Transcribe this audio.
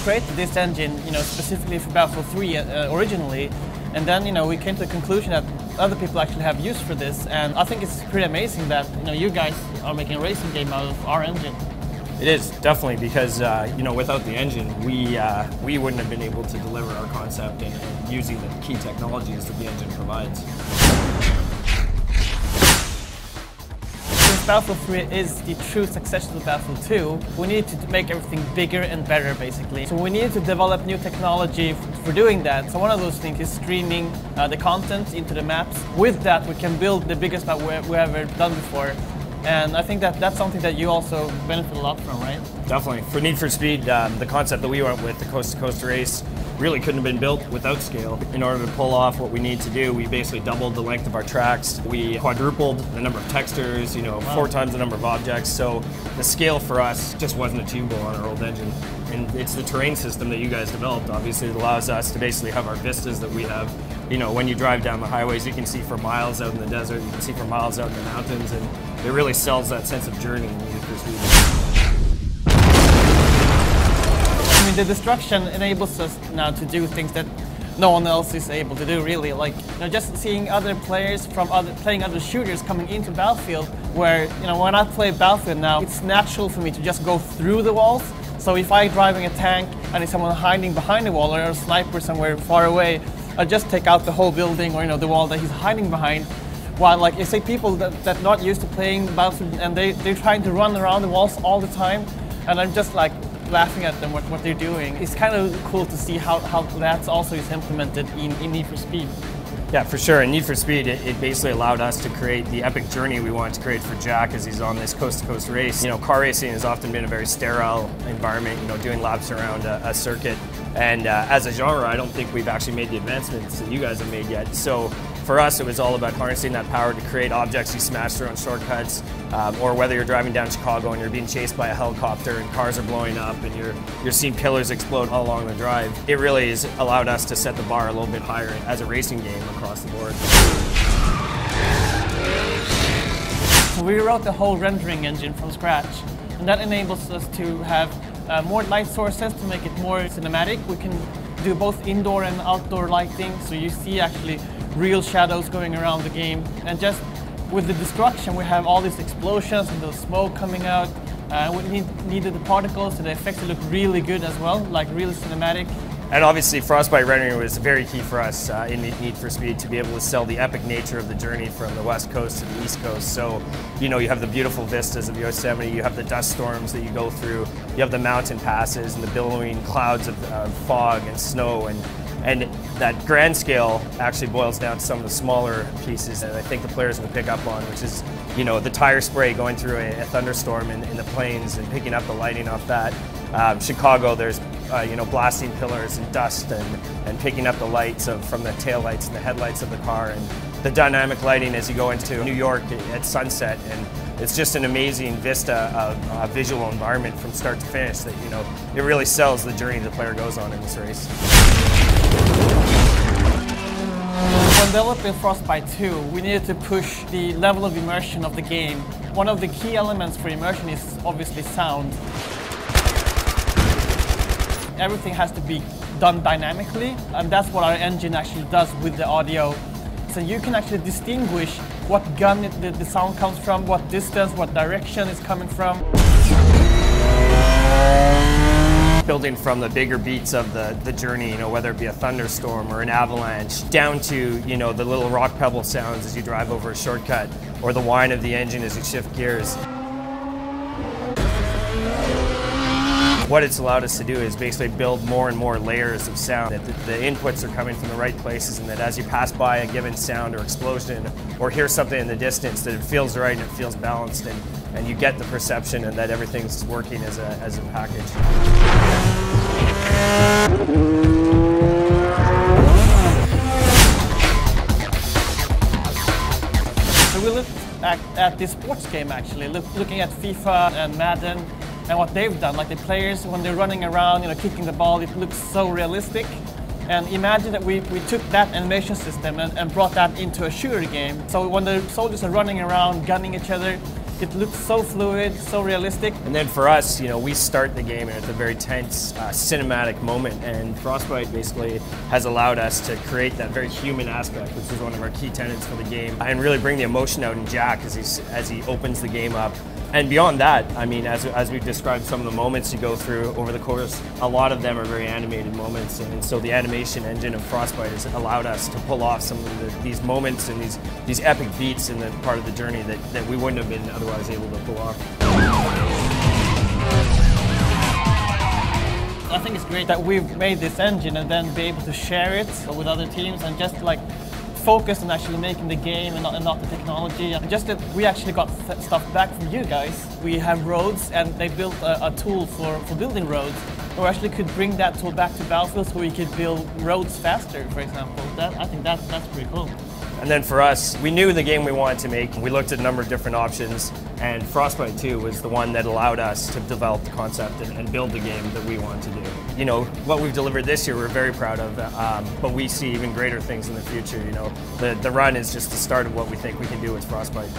created this engine, specifically for Battlefield 3 originally, and then, we came to the conclusion that other people actually have use for this, and I think it's pretty amazing that, you guys are making a racing game out of our engine. It is, definitely, because without the engine, we wouldn't have been able to deliver our concept and using the key technologies that the engine provides. Since Battlefield 3 is the true successor to Battlefield 2, we need to make everything bigger and better, basically. So we need to develop new technology for doing that. So one of those things is streaming the content into the maps. With that, we can build the biggest map we've ever done before. And I think that's something that you also benefit a lot from, right? Definitely. For Need for Speed, the concept that we went with, the coast-to-coast race, really couldn't have been built without scale. In order to pull off what we need to do, we basically doubled the length of our tracks. We quadrupled the number of textures, wow. 4 times the number of objects. So the scale for us just wasn't achievable on our old engine. And it's the terrain system that you guys developed, obviously, that allows us to basically have our vistas that we have. When you drive down the highways, you can see for miles out in the desert, you can see for miles out in the mountains, and it really sells that sense of journey in Need for Speed. I mean, the destruction enables us now to do things that no one else is able to do, really. Like, just seeing other players from playing other shooters coming into Battlefield, where, when I play Battlefield now, it's natural for me to just go through the walls. So if I'm driving a tank and there's someone hiding behind the wall or a sniper somewhere far away, I just take out the whole building or the wall that he's hiding behind. While, like, you say people that not used to playing Battlefield and they're trying to run around the walls all the time, and I'm just like laughing at them what they're doing. It's kind of cool to see how that also is implemented in Need for Speed. Yeah, for sure. In Need for Speed, it basically allowed us to create the epic journey we wanted to create for Jack as he's on this coast-to-coast race. Car racing has often been a very sterile environment, doing laps around a circuit. And as a genre, I don't think we've actually made the advancements that you guys have made yet. So for us, it was all about harnessing that power to create objects you smash through on shortcuts, or whether you're driving down Chicago and you're being chased by a helicopter and cars are blowing up and you're seeing pillars explode all along the drive. It really has allowed us to set the bar a little bit higher as a racing game across the board. So we wrote the whole rendering engine from scratch, and that enables us to have more light sources to make it more cinematic. We can do both indoor and outdoor lighting, so you see actually real shadows going around the game. And just with the destruction, we have all these explosions and the smoke coming out. We needed the particles, so the effects look really good as well, like really cinematic. And obviously, Frostbite rendering was very key for us in Need for Speed to be able to sell the epic nature of the journey from the West Coast to the East Coast. So, you have the beautiful vistas of Yosemite, you have the dust storms that you go through, you have the mountain passes and the billowing clouds of fog and snow, and that grand scale actually boils down to some of the smaller pieces that I think the players will pick up on, which is, the tire spray going through a thunderstorm in the plains and picking up the lighting off that. Chicago, there's blasting pillars and dust and picking up the lights from the taillights and the headlights of the car, and the dynamic lighting as you go into New York at sunset, and it's just an amazing vista of visual environment from start to finish that it really sells the journey the player goes on in this race. When developing Frostbite 2, we needed to push the level of immersion of the game. One of the key elements for immersion is obviously sound. Everything has to be done dynamically, and that's what our engine actually does with the audio. So you can actually distinguish what gun the sound comes from, what distance, what direction it's coming from. Building from the bigger beats of the journey, whether it be a thunderstorm or an avalanche, down to, the little rock pebble sounds as you drive over a shortcut, or the whine of the engine as you shift gears. What it's allowed us to do is basically build more and more layers of sound, that the inputs are coming from the right places, and that as you pass by a given sound or explosion or hear something in the distance, that it feels right and it feels balanced, and you get the perception and that everything's working as a package. So we looked at this sports game actually, looking at FIFA and Madden, and what they've done, like the players when they're running around, kicking the ball, it looks so realistic. And imagine that we took that animation system and brought that into a shooter game. So when the soldiers are running around, gunning each other, It looks so fluid, so realistic. And then for us, we start the game and it's a very tense, cinematic moment, and Frostbite basically has allowed us to create that very human aspect, which is one of our key tenets for the game, and really bring the emotion out in Jack as he opens the game up. And beyond that, I mean, as we've described some of the moments you go through over the course, a lot of them are very animated moments, and so the animation engine of Frostbite has allowed us to pull off some of these moments and these epic beats in the part of the journey that we wouldn't have been otherwise able to pull off. I think it's great that we've made this engine and then be able to share it with other teams and just like focus on actually making the game and not the technology. Just that we actually got stuff back from you guys. We have roads, and they built a tool for building roads. We actually could bring that tool back to Battlefield so we could build roads faster, for example. I think that's pretty cool. And then for us, we knew the game we wanted to make. We looked at a number of different options, and Frostbite 2 was the one that allowed us to develop the concept and build the game that we wanted to do. What we've delivered this year, we're very proud of, but we see even greater things in the future. The run is just the start of what we think we can do with Frostbite.